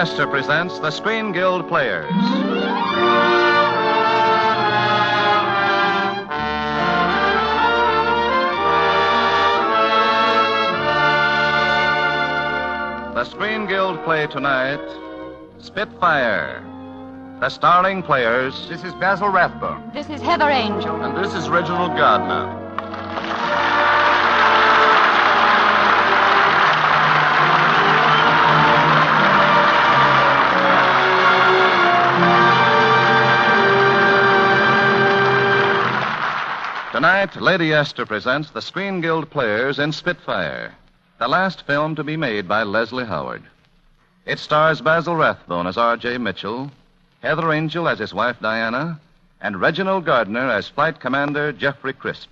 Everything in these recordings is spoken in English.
Astor presents the Screen Guild Players. The Screen Guild play tonight, Spitfire. The starring players. This is Basil Rathbone. This is Heather Angel. And this is Reginald Gardner. Tonight, Lady Esther presents the Screen Guild Players in Spitfire, the last film to be made by Leslie Howard. It stars Basil Rathbone as R.J. Mitchell, Heather Angel as his wife Diana, and Reginald Gardner as Flight Commander Jeffrey Crisp.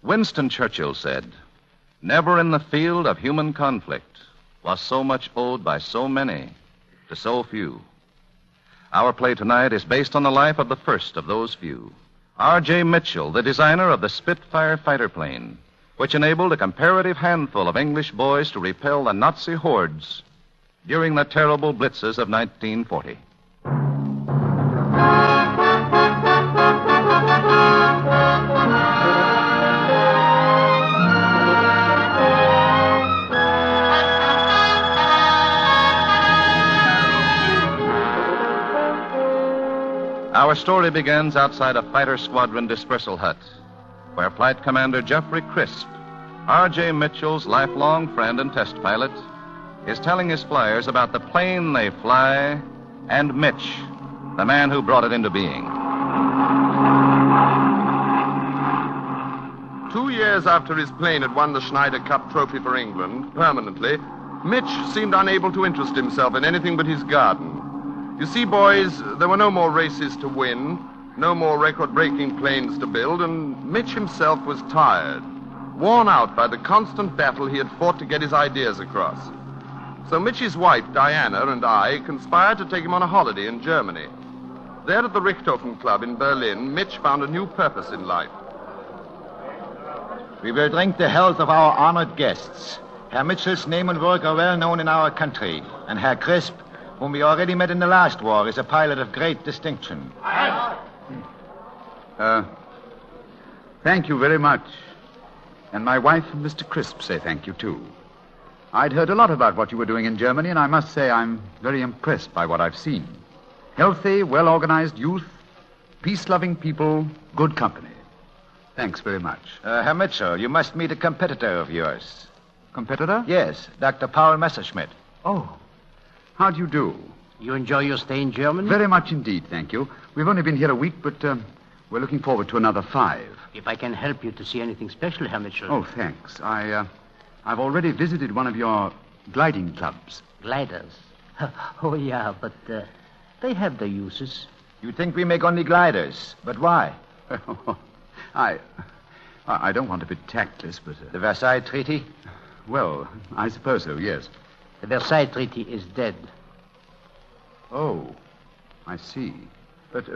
Winston Churchill said, "Never in the field of human conflict was so much owed by so many to so few." Our play tonight is based on the life of the first of those few, R.J. Mitchell, the designer of the Spitfire fighter plane, which enabled a comparative handful of English boys to repel the Nazi hordes during the terrible blitzes of 1940. Our story begins outside a fighter squadron dispersal hut, where Flight Commander Jeffrey Crisp, R.J. Mitchell's lifelong friend and test pilot, is telling his flyers about the plane they fly and Mitch, the man who brought it into being. 2 years after his plane had won the Schneider Cup trophy for England, permanently, Mitch seemed unable to interest himself in anything but his garden. You see, boys, there were no more races to win, no more record-breaking planes to build, and Mitch himself was tired, worn out by the constant battle he had fought to get his ideas across. So Mitch's wife, Diana, and I conspired to take him on a holiday in Germany. There at the Richthofen Club in Berlin, Mitch found a new purpose in life. We will drink the health of our honored guests. Herr Mitchell's name and work are well known in our country, and Herr Crisp, whom we already met in the last war, is a pilot of great distinction. Thank you very much. And my wife and Mr. Crisp say thank you, too. I'd heard a lot about what you were doing in Germany, and I must say I'm very impressed by what I've seen. Healthy, well-organized youth, peace-loving people, good company. Thanks very much. Herr Mitchell, you must meet a competitor of yours. Competitor? Yes, Dr. Paul Messerschmidt. Oh. How do you do? You enjoy your stay in Germany? Very much indeed, thank you. We've only been here a week, but we're looking forward to another 5. If I can help you to see anything special, Herr Mitchell. Oh, thanks. I've already visited one of your gliding clubs. Gliders? Oh, yeah, but they have their uses. You think we make only gliders, but why? I don't want to be tactless, but... The Versailles Treaty? Well, I suppose so, yes. The Versailles Treaty is dead. Oh, I see. But,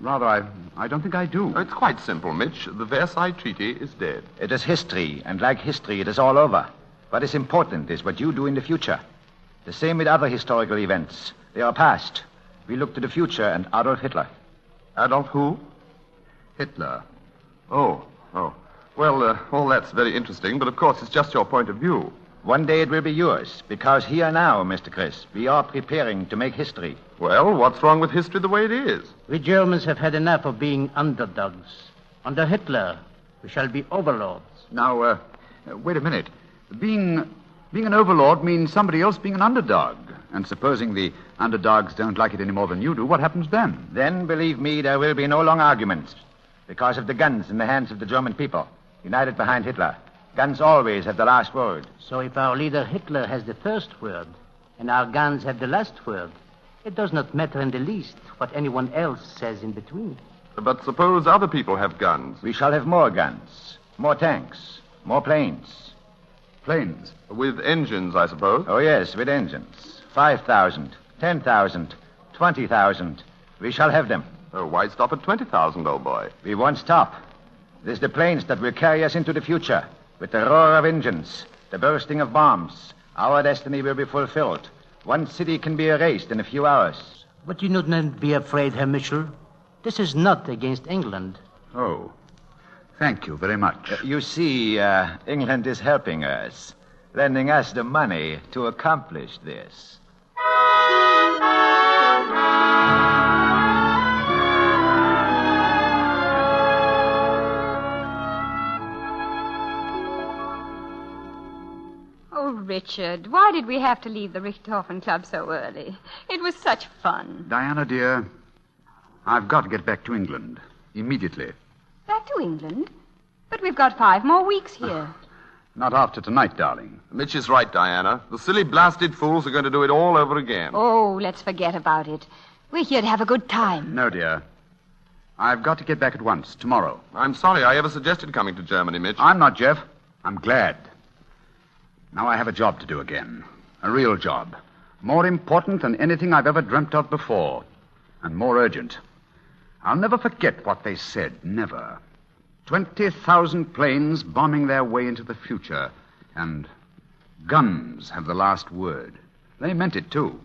rather, I don't think I do. It's quite simple, Mitch. The Versailles Treaty is dead. It is history, and like history, it is all over. What is important is what you do in the future. The same with other historical events. They are past. We look to the future and Adolf Hitler. Adolf who? Hitler. Oh. Well, all that's very interesting, but of course it's just your point of view. One day it will be yours, because here now, Mr. Crisp, we are preparing to make history. Well, what's wrong with history the way it is? We Germans have had enough of being underdogs. Under Hitler, we shall be overlords. Now, wait a minute. Being an overlord means somebody else being an underdog. And supposing the underdogs don't like it any more than you do, what happens then? Then, believe me, there will be no long arguments. Because of the guns in the hands of the German people, united behind Hitler. Guns always have the last word. So if our leader Hitler has the first word, and our guns have the last word, it does not matter in the least what anyone else says in between. But suppose other people have guns. We shall have more guns, more tanks, more planes. Planes? With engines, I suppose. Oh, yes, with engines. 5,000, 10,000, 20,000. We shall have them. Oh, why stop at 20,000, old boy? We won't stop. It is the planes that will carry us into the future. With the roar of engines, the bursting of bombs, our destiny will be fulfilled. One city can be erased in a few hours. But you need not be afraid, Herr Mitchell. This is not against England. Oh, thank you very much. You see, England is helping us, lending us the money to accomplish this. Oh, Richard, why did we have to leave the Richthofen Club so early? It was such fun. Diana, dear, I've got to get back to England immediately. Back to England? But we've got 5 more weeks here. Not after tonight, darling. Mitch is right, Diana. The silly blasted fools are going to do it all over again. Oh, let's forget about it. We're here to have a good time. No, dear. I've got to get back at once, tomorrow. I'm sorry I ever suggested coming to Germany, Mitch. I'm not, Jeff. I'm glad. Now I have a job to do again. A real job. More important than anything I've ever dreamt of before. And more urgent. I'll never forget what they said. Never. 20,000 planes bombing their way into the future. And guns have the last word. They meant it, too.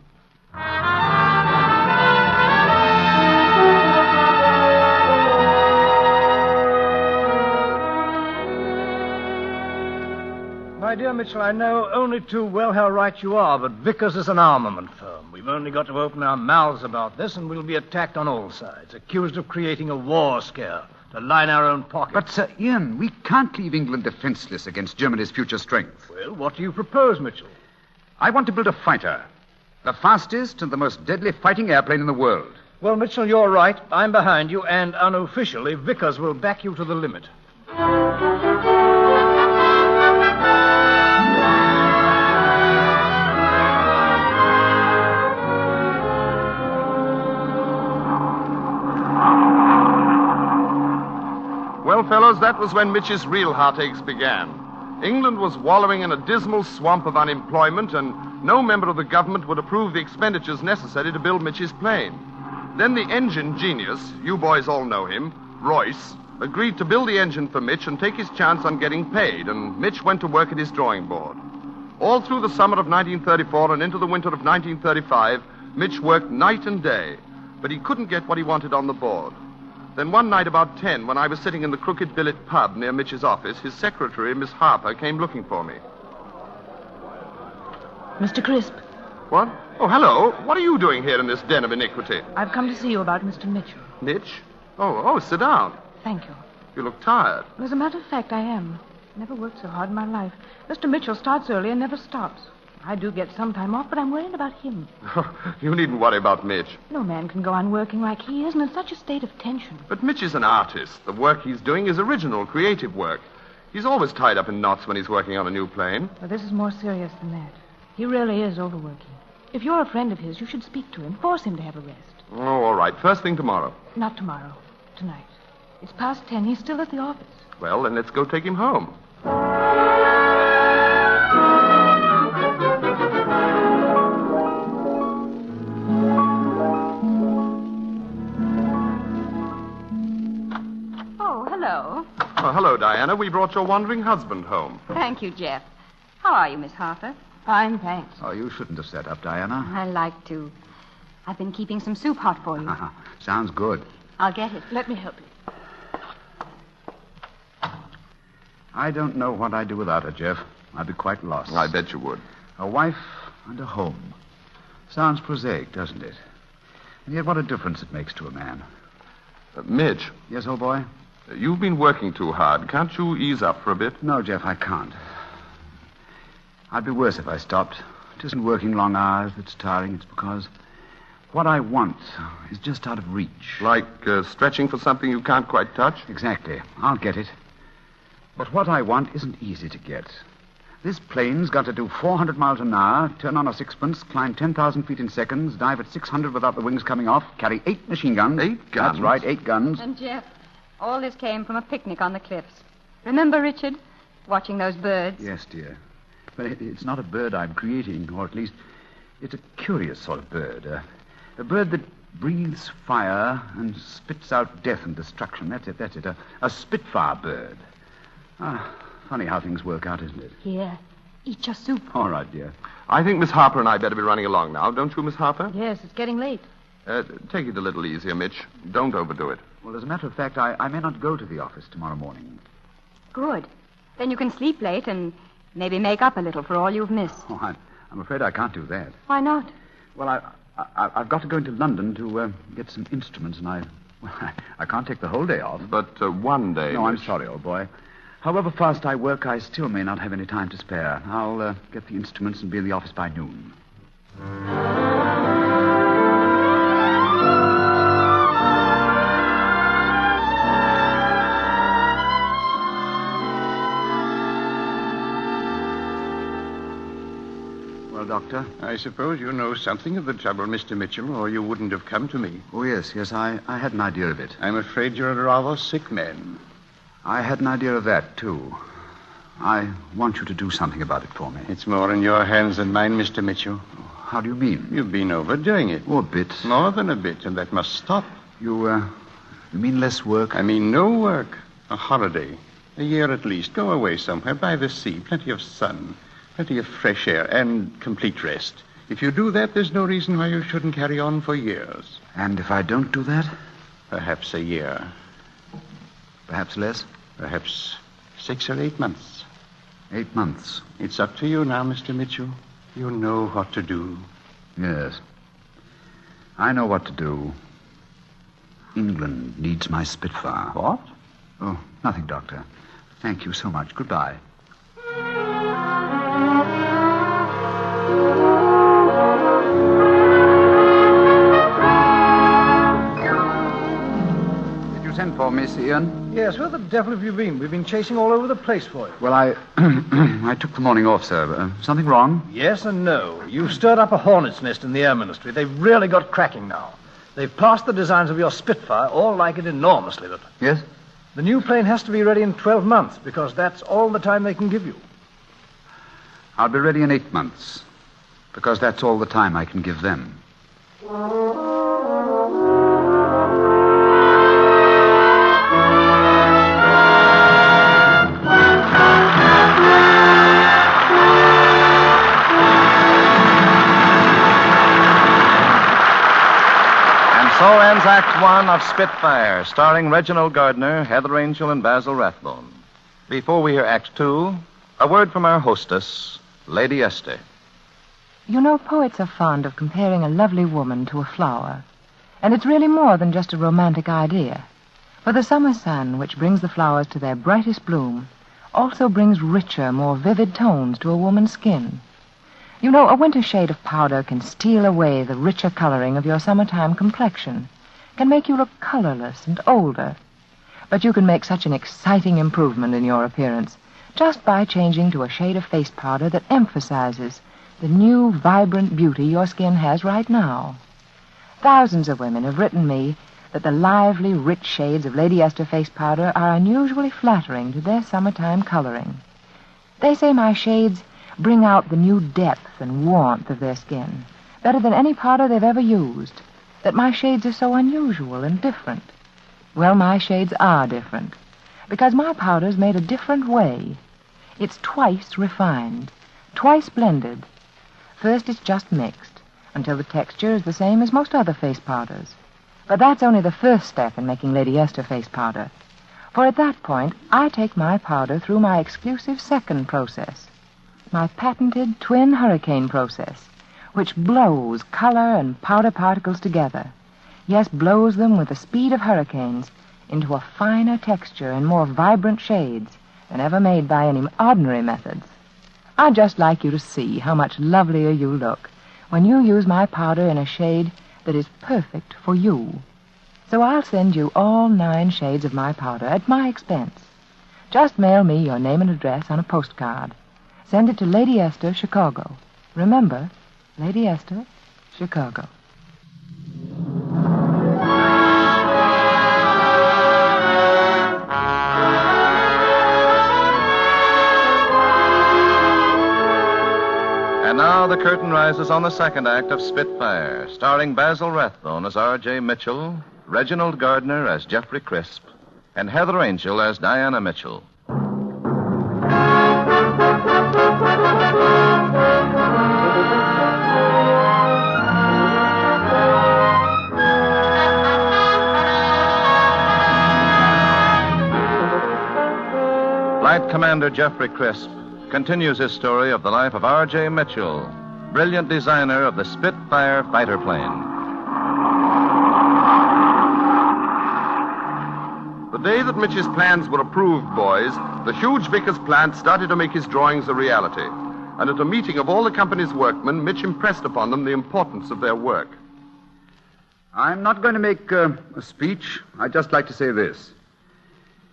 My dear Mitchell, I know only too well how right you are, but Vickers is an armament firm. We've only got to open our mouths about this, and we'll be attacked on all sides, accused of creating a war scare to line our own pockets. But, Sir Ian, we can't leave England defenseless against Germany's future strength. Well, what do you propose, Mitchell? I want to build a fighter. The fastest and the most deadly fighting airplane in the world. Well, Mitchell, you're right. I'm behind you, and unofficially, Vickers will back you to the limit. Well, fellows, that was when Mitch's real heartaches began. England was wallowing in a dismal swamp of unemployment, and no member of the government would approve the expenditures necessary to build Mitch's plane. Then the engine genius, you boys all know him, Royce, agreed to build the engine for Mitch and take his chance on getting paid, and Mitch went to work at his drawing board. All through the summer of 1934 and into the winter of 1935, Mitch worked night and day, but he couldn't get what he wanted on the board. Then one night about 10, when I was sitting in the Crooked Billet pub near Mitch's office, his secretary, Miss Harper, came looking for me. Mr. Crisp, What? Oh, hello. What are you doing here in this den of iniquity? I've come to see you about Mr. Mitchell. Mitch? Oh, sit down. Thank you. You look tired. Well, as a matter of fact, I am. Never worked so hard in my life. Mr. Mitchell starts early and never stops. I do get some time off, but I'm worried about him. You needn't worry about Mitch. No man can go on working like he is and in such a state of tension. But Mitch is an artist. The work he's doing is original, creative work. He's always tied up in knots when he's working on a new plane. Well, this is more serious than that. He really is overworking. If you're a friend of his, you should speak to him. Force him to have a rest. Oh, all right. First thing tomorrow. Not tomorrow. Tonight. It's past 10. He's still at the office. Well, then let's go take him home. Oh, hello. Oh, hello, Diana. We brought your wandering husband home. Thank you, Jeff. How are you, Miss Harper? Fine, thanks. Oh, you shouldn't have sat up, Diana. I like to. I've been keeping some soup hot for you. Sounds good. I'll get it. Let me help you. I don't know what I'd do without her, Jeff. I'd be quite lost. I bet you would. A wife and a home. Sounds prosaic, doesn't it? And yet what a difference it makes to a man. Mitch, Yes, old boy? you've been working too hard. Can't you ease up for a bit? No, Jeff, I can't. I'd be worse if I stopped. It isn't working long hours that's tiring. It's because what I want is just out of reach. Like stretching for something you can't quite touch? Exactly. I'll get it. But what I want isn't easy to get. This plane's got to do 400 miles an hour, turn on a sixpence, climb 10,000 feet in seconds, dive at 600 without the wings coming off, carry 8 machine guns. 8 guns? That's right, 8 guns. And, Jeff, all this came from a picnic on the cliffs. Remember, Richard? Watching those birds? Yes, dear. But it's not a bird I'm creating, or at least it's a curious sort of bird. A bird that breathes fire and spits out death and destruction. That's it. A Spitfire bird. Funny how things work out, isn't it? Here. Eat your soup. All right, dear. I think Miss Harper and I better be running along now, don't you, Miss Harper? Yes, it's getting late. Take it a little easier, Mitch. Don't overdo it. Well, as a matter of fact, I may not go to the office tomorrow morning. Good. Then you can sleep late and maybe make up a little for all you've missed. Oh, I'm afraid I can't do that. Why not? Well, I've got to go into London to get some instruments, and I can't take the whole day off. But one day, No, I'm Mitch. sorry, old boy. However fast I work, I still may not have any time to spare. I'll get the instruments and be in the office by noon. Well, Doctor? I suppose you know something of the trouble, Mr. Mitchell, or you wouldn't have come to me. Oh, yes, I had an idea of it. I'm afraid you're a rather sick man. I had an idea of that, too. I want you to do something about it for me. It's more in your hands than mine, Mr. Mitchell. How do you mean? You've been overdoing it. Oh, a bit. More than a bit, and that must stop. You mean less work? I mean no work. A holiday. A year at least. Go away somewhere by the sea. Plenty of sun. Plenty of fresh air and complete rest. If you do that, there's no reason why you shouldn't carry on for years. And if I don't do that? Perhaps a year. Perhaps less? Perhaps 6 or 8 months. 8 months. It's up to you now, Mr. Mitchell. You know what to do. Yes. I know what to do. England needs my Spitfire. What? Oh, nothing, Doctor. Thank you so much. Goodbye. Did you send for me, Miss Ian? Yes, where the devil have you been? We've been chasing all over the place for you. Well, I took the morning off, sir. Something wrong? Yes and no. You've stirred up a hornet's nest in the Air Ministry. They've really got cracking now. They've passed the designs of your Spitfire, all like it enormously, but Yes? the new plane has to be ready in 12 months because that's all the time they can give you. I'll be ready in 8 months, because that's all the time I can give them. So ends Act One of Spitfire, starring Reginald Gardner, Heather Angel, and Basil Rathbone. Before we hear Act Two, a word from our hostess, Lady Esther. You know, poets are fond of comparing a lovely woman to a flower. And it's really more than just a romantic idea. For the summer sun, which brings the flowers to their brightest bloom, also brings richer, more vivid tones to a woman's skin. You know, a winter shade of powder can steal away the richer coloring of your summertime complexion, can make you look colorless and older. But you can make such an exciting improvement in your appearance just by changing to a shade of face powder that emphasizes the new, vibrant beauty your skin has right now. Thousands of women have written me that the lively, rich shades of Lady Esther face powder are unusually flattering to their summertime coloring. They say my shades bring out the new depth and warmth of their skin, better than any powder they've ever used, that my shades are so unusual and different. Well, my shades are different, because my powder's made a different way. It's twice refined, twice blended. First, it's just mixed, until the texture is the same as most other face powders. But that's only the first step in making Lady Esther face powder. For at that point, I take my powder through my exclusive second process, my patented twin hurricane process, which blows color and powder particles together. Yes, blows them with the speed of hurricanes into a finer texture and more vibrant shades than ever made by any ordinary methods. I'd just like you to see how much lovelier you look when you use my powder in a shade that is perfect for you. So I'll send you all 9 shades of my powder at my expense. Just mail me your name and address on a postcard. Send it to Lady Esther, Chicago. Remember, Lady Esther, Chicago. And now the curtain rises on the second act of Spitfire, starring Basil Rathbone as R.J. Mitchell, Reginald Gardner as Jeffrey Crisp, and Heather Angel as Diana Mitchell. Flight Commander Jeffrey Crisp continues his story of the life of R.J. Mitchell, brilliant designer of the Spitfire fighter plane. The day that Mitch's plans were approved, boys, the huge Vickers plant started to make his drawings a reality. And at a meeting of all the company's workmen, Mitch impressed upon them the importance of their work. I'm not going to make a speech. I'd just like to say this.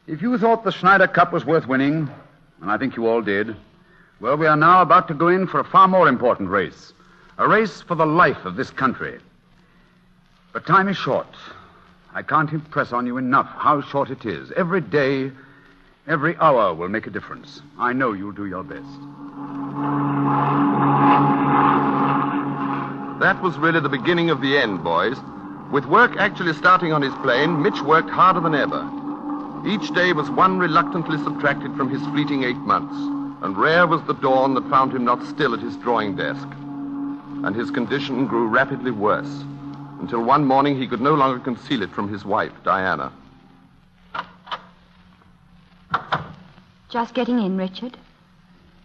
If you thought the Schneider Cup was worth winning, and I think you all did, well, we are now about to go in for a far more important race. A race for the life of this country. But time is short. I can't impress on you enough how short it is. Every day, every hour will make a difference. I know you'll do your best. That was really the beginning of the end, boys. With work actually starting on his plane, Mitch worked harder than ever. Each day was one reluctantly subtracted from his fleeting 8 months, and rare was the dawn that found him not still at his drawing desk. And his condition grew rapidly worse, until one morning he could no longer conceal it from his wife, Diana. Just getting in, Richard.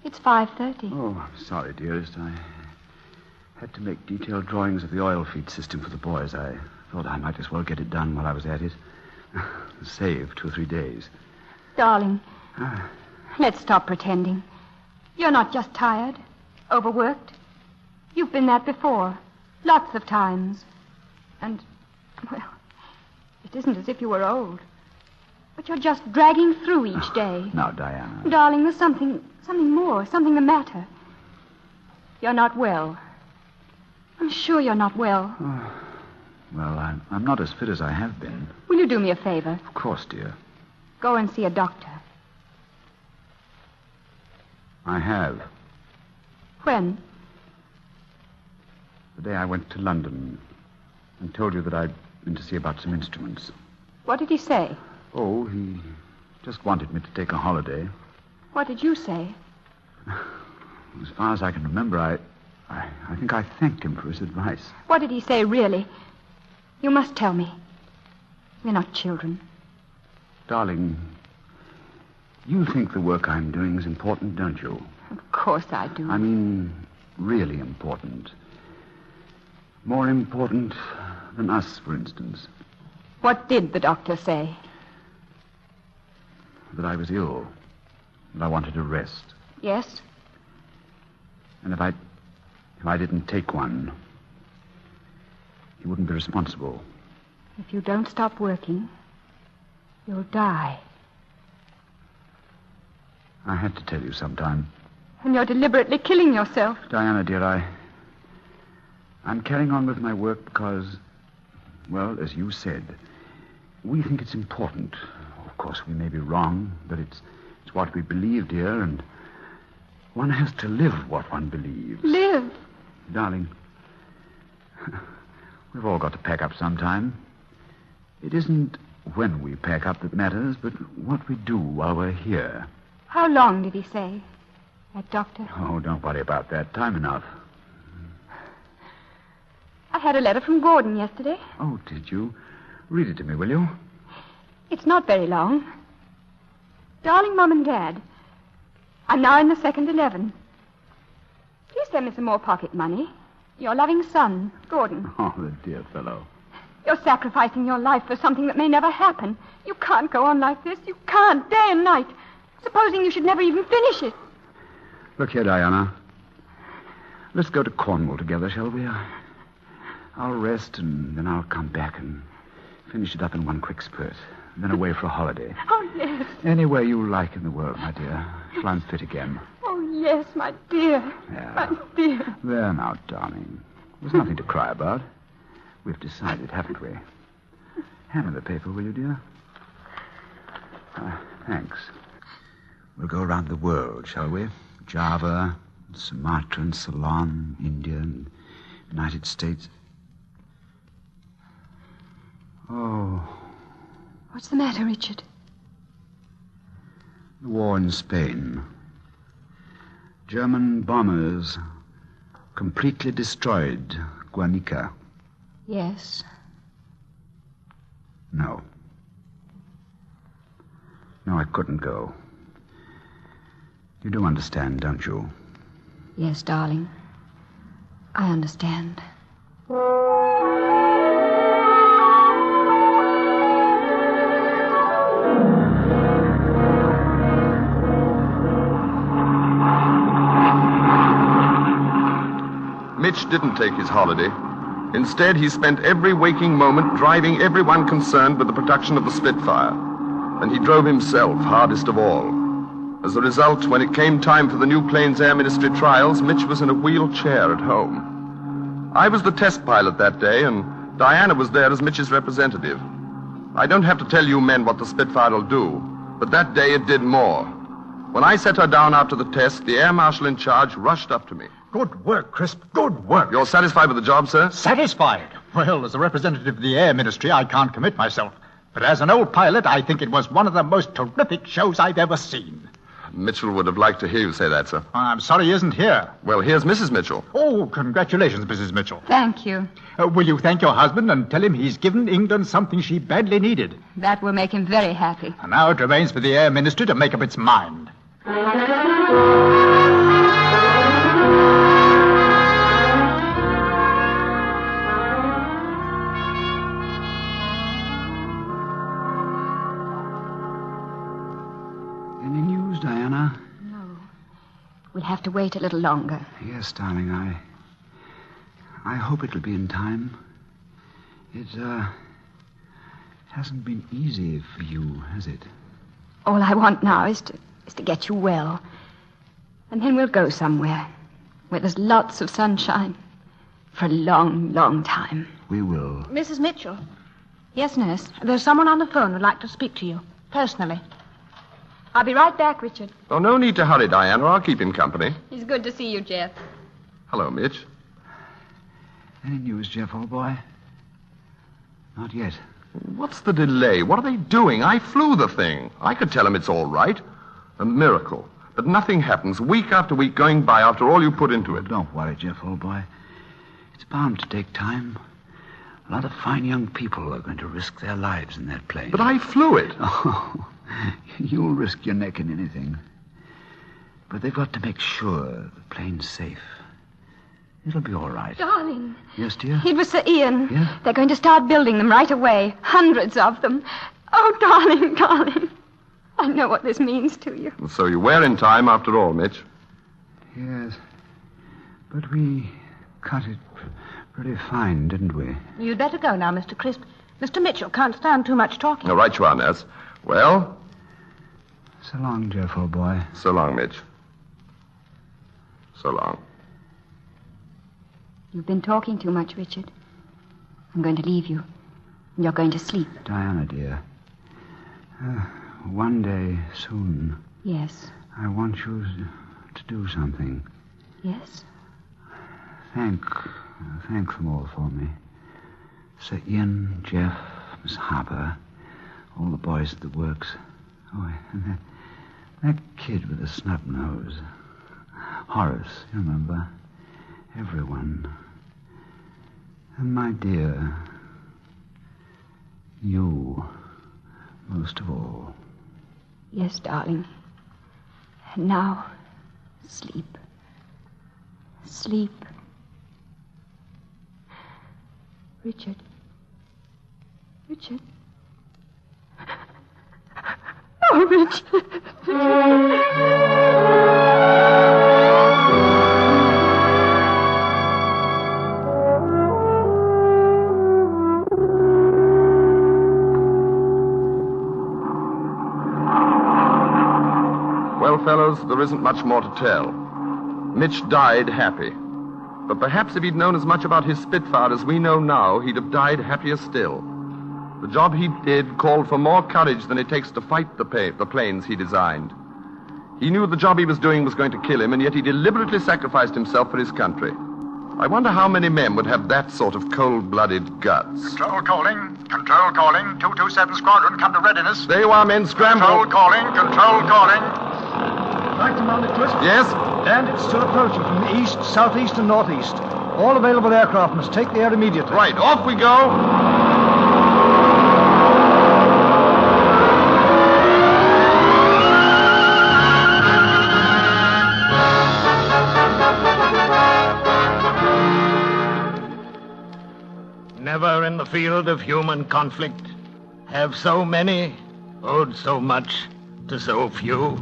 It's 5:30. Oh, I'm sorry, dearest. I had to make detailed drawings of the oil feed system for the boys. I thought I might as well get it done while I was at it. Save 2 or 3 days. Darling, let's stop pretending. You're not just tired, overworked. You've been that before, lots of times. And, well, it isn't as if you were old. But you're just dragging through each day. Now, Diana. Darling, there's something more, something the matter. You're not well. I'm sure you're not well. Well, I'm not as fit as I have been. Will you do me a favor? Of course, dear. Go and see a doctor. I have. When? The day I went to London and told you that I'd been to see about some instruments. What did he say? Oh, he just wanted me to take a holiday. What did you say? As far as I can remember, I think I thanked him for his advice. What did he say, really? You must tell me. We're not children. Darling, you think the work I'm doing is important, don't you? Of course I do. I mean, really important. More important than us, for instance. What did the doctor say? That I was ill. That I wanted a rest. Yes? And if I didn't take one, he wouldn't be responsible. If you don't stop working, you'll die. I had to tell you sometime. And you're deliberately killing yourself. Diana, dear, I'm carrying on with my work because, well, as you said, we think it's important. Of course, we may be wrong, but it's what we believe, dear, and one has to live what one believes. Live? Darling, we've all got to pack up sometime. It isn't when we pack up that matters, but what we do while we're here. How long did he say, that doctor? Oh, don't worry about that. Time enough. I had a letter from Gordon yesterday. Oh, did you? Read it to me, will you? It's not very long. Darling Mum and Dad, I'm now in the second 11. Please send me some more pocket money. Your loving son, Gordon. Oh, the dear fellow. You're sacrificing your life for something that may never happen. You can't go on like this. You can't, day and night. Supposing you should never even finish it. Look here, Diana. Let's go to Cornwall together, shall we? I'll rest, and then I'll come back and finish it up in one quick spurt. Then away for a holiday. Oh, yes. Anywhere you like in the world, my dear, till I'm fit again. Oh, yes, my dear. Yeah. My dear. There now, darling. There's nothing to cry about. We've decided, haven't we? Hand me the paper, will you, dear? Thanks. We'll go around the world, shall we? Java, Sumatra and Ceylon, India and United States. Oh. What's the matter, Richard? The war in Spain. German bombers completely destroyed Guernica. Yes. No. No, I couldn't go. You do understand, don't you? Yes, darling. I understand. Mitch didn't take his holiday. Instead, he spent every waking moment driving everyone concerned with the production of the Spitfire. And he drove himself hardest of all. As a result, when it came time for the New Plains Air Ministry trials, Mitch was in a wheelchair at home. I was the test pilot that day, and Diana was there as Mitch's representative. I don't have to tell you men what the Spitfire will do, but that day it did more. When I set her down after the test, the air marshal in charge rushed up to me. Good work, Crisp. Good work. You're satisfied with the job, sir? Satisfied? Well, as a representative of the Air Ministry, I can't commit myself. But as an old pilot, I think it was one of the most terrific shows I've ever seen. Mitchell would have liked to hear you say that, sir. I'm sorry he isn't here. Well, here's Mrs. Mitchell. Oh, congratulations, Mrs. Mitchell. Thank you. Will you thank your husband and tell him he's given England something she badly needed? That will make him very happy. And now it remains for the Air Ministry to make up its mind. Any news, Diana? No. We'll have to wait a little longer. Yes, darling, I hope it'll be in time. It hasn't been easy for you, has it? All I want now is to get you well. And then we'll go somewhere where there's lots of sunshine for a long, long time. We will. Mrs. Mitchell, Yes, nurse. there's someone on the phone who'd like to speak to you, personally. I'll be right back, Richard. Oh, no need to hurry, Diana. I'll keep him company. It's good to see you, Jeff. Hello, Mitch. Any news, Jeff, old boy? Not yet. What's the delay? What are they doing? I flew the thing. I could tell them it's all right. A miracle. But nothing happens week after week going by after all you put into it. Don't worry, Jeff, old boy. It's bound to take time. A lot of fine young people are going to risk their lives in that plane. But I flew it. Oh, you'll risk your neck in anything. But they've got to make sure the plane's safe. It'll be all right. Darling. Yes, dear? It was Sir Ian. Yes? They're going to start building them right away. Hundreds of them. Oh, darling, darling. I know what this means to you. So you were in time after all, Mitch. Yes. But we cut it pretty fine, didn't we? You'd better go now, Mr. Crisp. Mr. Mitchell can't stand too much talking. All right, you are, nurse. Well, So long, Jeff, old boy. so long, Mitch. So long. You've been talking too much, Richard. I'm going to leave you. And you're going to sleep. Diana, dear. One day soon, Yes. I want you to do something. Yes? Thank them all for me. Sir Ian, Jeff, Miss Harper, all the boys at the works. Oh, and that kid with the snub nose. Horace, you remember? Everyone. And my dear, you, most of all. Yes, darling. And now, sleep. Sleep. Richard. Richard. Oh, Richard. Well, fellows, there isn't much more to tell. Mitch died happy. But perhaps if he'd known as much about his Spitfire as we know now, he'd have died happier still. The job he did called for more courage than it takes to fight the planes he designed. He knew the job he was doing was going to kill him, and yet he deliberately sacrificed himself for his country. I wonder how many men would have that sort of cold-blooded guts. Control calling. Control calling. 227 Squadron, come to readiness. There you are, men. Scramble. Control calling. Control calling. Right, Commander Crisp. Yes? And it's still approaching from the east, southeast, and northeast. All available aircraft must take the air immediately. Right, off we go. Never in the field of human conflict have so many owed so much to so few.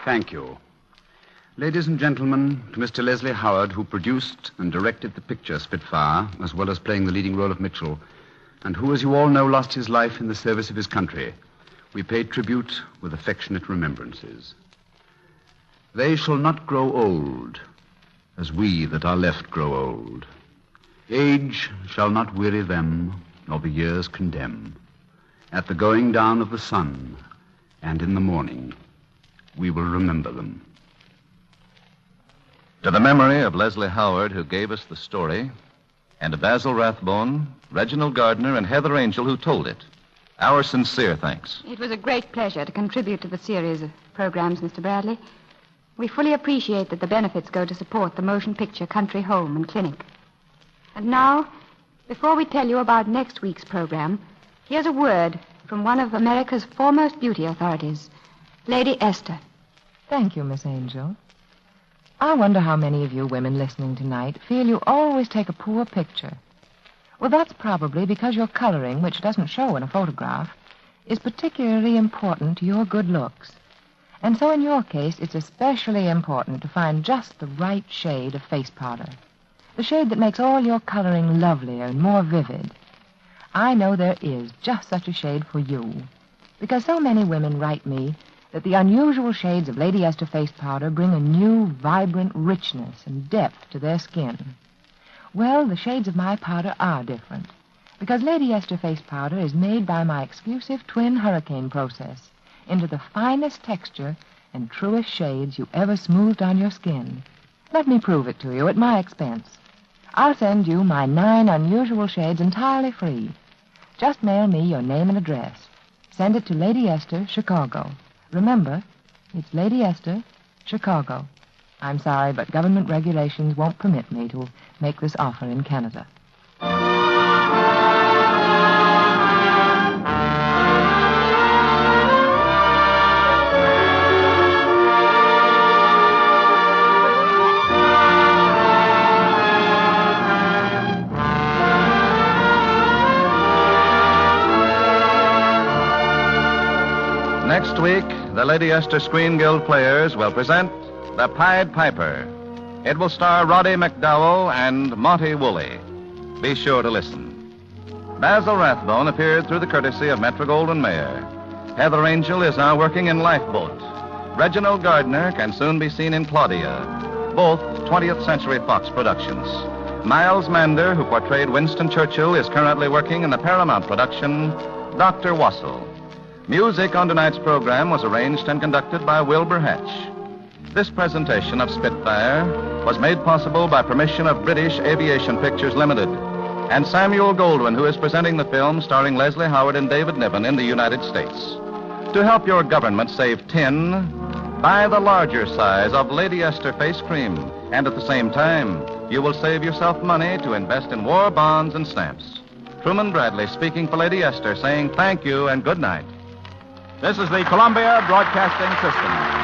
Thank you. Ladies and gentlemen, to Mr. Leslie Howard, who produced and directed the picture Spitfire, as well as playing the leading role of Mitchell, and who, as you all know, lost his life in the service of his country, we pay tribute with affectionate remembrances. They shall not grow old, as we that are left grow old. Age shall not weary them, nor the years condemn. At the going down of the sun, and in the morning, we will remember them. To the memory of Leslie Howard, who gave us the story, and to Basil Rathbone, Reginald Gardner, and Heather Angel, who told it, our sincere thanks. It was a great pleasure to contribute to the series of programs, Mr. Bradley. We fully appreciate that the benefits go to support the motion picture Country Home and Clinic. And now, before we tell you about next week's program, here's a word from one of America's foremost beauty authorities, Lady Esther. Thank you, Miss Angel. I wonder how many of you women listening tonight feel you always take a poor picture. Well, that's probably because your coloring, which doesn't show in a photograph, is particularly important to your good looks. And so in your case, it's especially important to find just the right shade of face powder. The shade that makes all your coloring lovelier and more vivid. I know there is just such a shade for you, because so many women write me that the unusual shades of Lady Esther face powder bring a new, vibrant richness and depth to their skin. Well, the shades of my powder are different, because Lady Esther face powder is made by my exclusive twin hurricane process into the finest texture and truest shades you ever smoothed on your skin. Let me prove it to you at my expense. I'll send you my 9 unusual shades entirely free. Just mail me your name and address. Send it to Lady Esther, Chicago. Remember, it's Lady Esther, Chicago. I'm sorry, but government regulations won't permit me to make this offer in Canada. Next week, the Lady Esther Screen Guild players will present The Pied Piper. It will star Roddy McDowell and Monty Woolley. Be sure to listen. Basil Rathbone appeared through the courtesy of Metro-Goldwyn-Mayer. Heather Angel is now working in Lifeboat. Reginald Gardner can soon be seen in Claudia, both 20th Century Fox productions. Miles Mander, who portrayed Winston Churchill, is currently working in the Paramount production, Dr. Wassel. Music on tonight's program was arranged and conducted by Wilbur Hatch. This presentation of Spitfire was made possible by permission of British Aviation Pictures Limited and Samuel Goldwyn, who is presenting the film starring Leslie Howard and David Niven in the United States. To help your government save tin, buy the larger size of Lady Esther face cream, and at the same time, you will save yourself money to invest in war bonds and stamps. Truman Bradley speaking for Lady Esther, saying thank you and good night. This is the Columbia Broadcasting System.